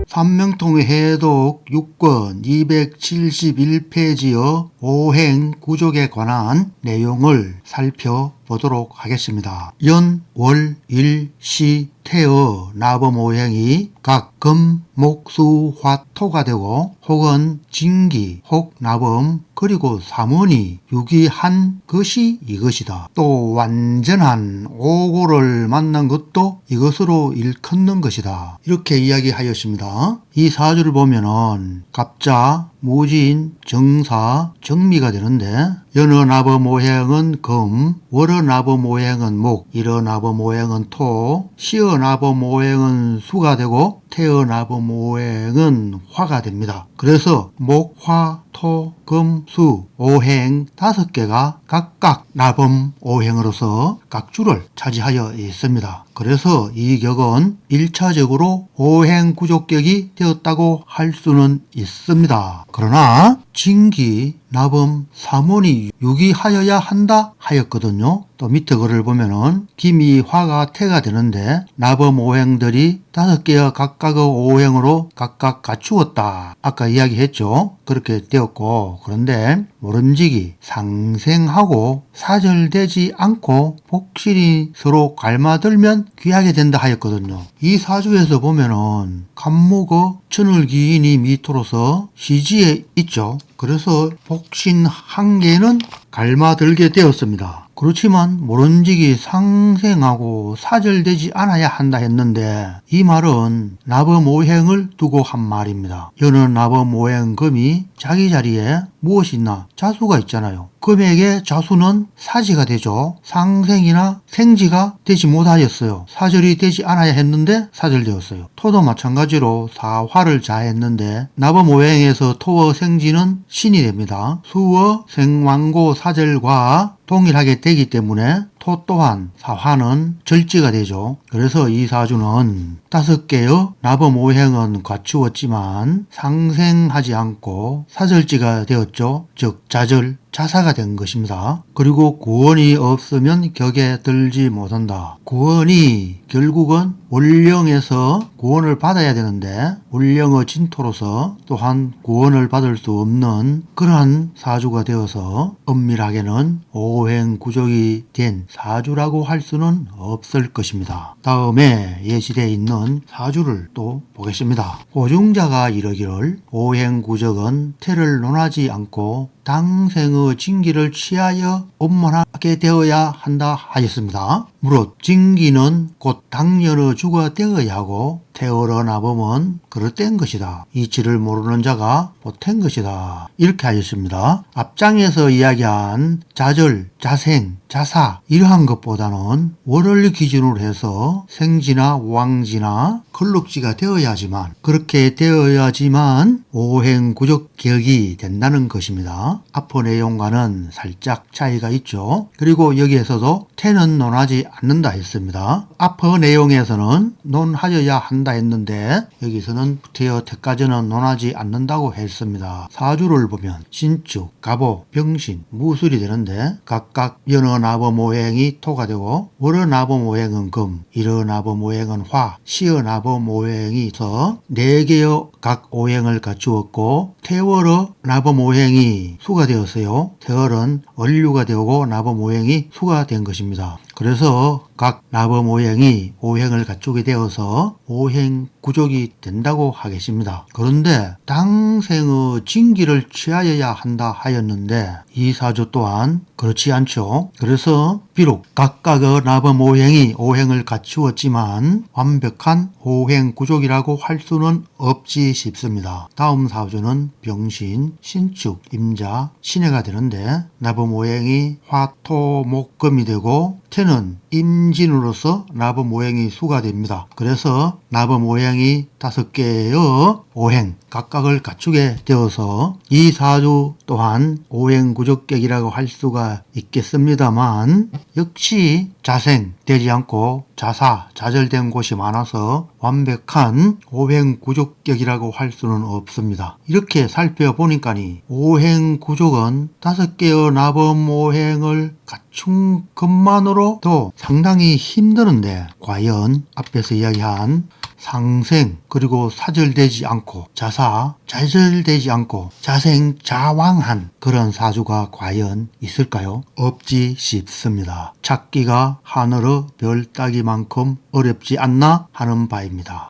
삼명통의 해독 6권 271페이지의 오행 구족에 관한 내용을 살펴보도록 하겠습니다. 연, 월, 일, 시, 태의 나범오행이 각 금, 목, 수, 화, 토가 되고 혹은 진기, 혹, 나범, 그리고 삼원이 유기한 것이 이것이다. 또 완전한 오고를 만난 것도 이것으로 일컫는 것이다. 이렇게 이야기하였습니다. 이 사주를 보면은 갑자, 무진, 정사, 정미가 되는데 연어 나범오행은 금, 월어 나범오행은 목, 일어 나범오행은 토, 시어 나범오행은 수가 되고 태어 나범오행은 화가 됩니다. 그래서 목, 화, 토, 금, 수, 오행 5개가 각각 나범오행으로서 각주를 차지하여 있습니다. 그래서 이 격은 1차적으로 오행구족격이 되었다고 할 수는 있습니다. 그러나 진기, 나범, 삼원이 유기하여야 한다 하였거든요. 또 밑에 글을 보면은 김이 화가 태가 되는데 나범 오행들이 5개의 각각의 오행으로 각각 갖추었다. 아까 이야기했죠. 그렇게 되었고, 그런데 모름지기 상생하고 사절되지 않고 복실이 서로 갈마들면 귀하게 된다 하였거든요. 이 사주에서 보면은 간목의 천을기인이 미토로서 시지에 있죠. 그래서 복신 한 개는 갈마들게 되었습니다. 그렇지만 모름지기 상생하고 사절되지 않아야 한다 했는데 이 말은 나범오행을 두고 한 말입니다. 여는 나범오행금이 자기 자리에 무엇이 있나 자수가 있잖아요. 금액의 자수는 사지가 되죠. 상생이나 생지가 되지 못하였어요. 사절이 되지 않아야 했는데 사절되었어요. 토도 마찬가지로 사화를 자했는데 나범오행에서 토의 생지는 신이 됩니다. 수의 생왕고 사절과 동일하게 되기 때문에 토 또한 사화는 절지가 되죠. 그래서 이 사주는 5개의 나범오행은 갖추었지만 상생하지 않고 사절지가 되었죠. 즉 자절, 자사가 된 것입니다. 그리고 구원이 없으면 격에 들지 못한다. 구원이 결국은 원령에서 구원을 받아야 되는데 원령의 진토로서 또한 구원을 받을 수 없는 그러한 사주가 되어서 엄밀하게는 오행구족이 된 사주라고 할 수는 없을 것입니다. 다음에 예시되어 있는 사주를 또 보겠습니다. 호중자가 이르기를 오행구족은 태를 논하지 않고 당생의 진기를 취하여 업문하게 되어야 한다 하였습니다. 무릇 진기는 곧 당년의 주가 되어야 하고 태어러 나범은 그릇된 것이다. 이치를 모르는 자가 보탠 것이다. 이렇게 하였습니다. 앞장에서 이야기한 자절, 자생, 자사 이러한 것보다는 월을 기준으로 해서 생지나 왕지나 걸록지가 되어야지만 그렇게 되어야지만 오행구족격이 된다는 것입니다. 앞의 내용과는 살짝 차이가 있죠. 그리고 여기에서도 태는 논하지 않는다 했습니다. 앞의 내용에서는 논하여야 한다 했는데 여기서는 태어 태까지는 논하지 않는다고 했습니다. 사주를 보면 신축, 갑오, 병신, 무술이 되는데 각각 연어 나범오행이 토가 되고 월어 나범오행은 금, 일어 나범오행은 화, 시어 나범오행이 서 4개의 각 오행을 갖추었고 태월어 나범오행이 수가 되었어요. 태월은 원류가 되고 나범오행이 수가 된 것입니다. 그래서 각 나범오행이 오행을 갖추게 되어서 오행구족이 된다고 하겠습니다. 그런데 당생의 진기를 취하여야 한다 하였는데 이 사주 또한 그렇지 않죠. 그래서 비록 각각의 나범오행이 오행을 갖추었지만 완벽한 오행구족이라고 할 수는 없지 싶습니다. 다음 사주는 병신, 신축, 임자, 신해가 되는데 나범오행이 화, 토, 목, 금이 되고 태는 임진으로서 나범오행이 수가 됩니다. 그래서 나범오행이 5개의 오행 각각을 갖추게 되어서 이 사주 또한 오행구족격이라고 할 수가 있겠습니다만 역시 자생 되지 않고 자사, 좌절된 곳이 많아서 완벽한 오행구족격이라고 할 수는 없습니다. 이렇게 살펴보니까니 오행구족은 5개의 나범오행을 갖춘 것만으로도 상당히 힘드는데 과연 앞에서 이야기한 상생 그리고 사절되지 않고 좌절되지 않고 자생자왕한 그런 사주가 과연 있을까요? 없지 싶습니다. 찾기가 하늘의 별 따기만큼 어렵지 않나 하는 바입니다.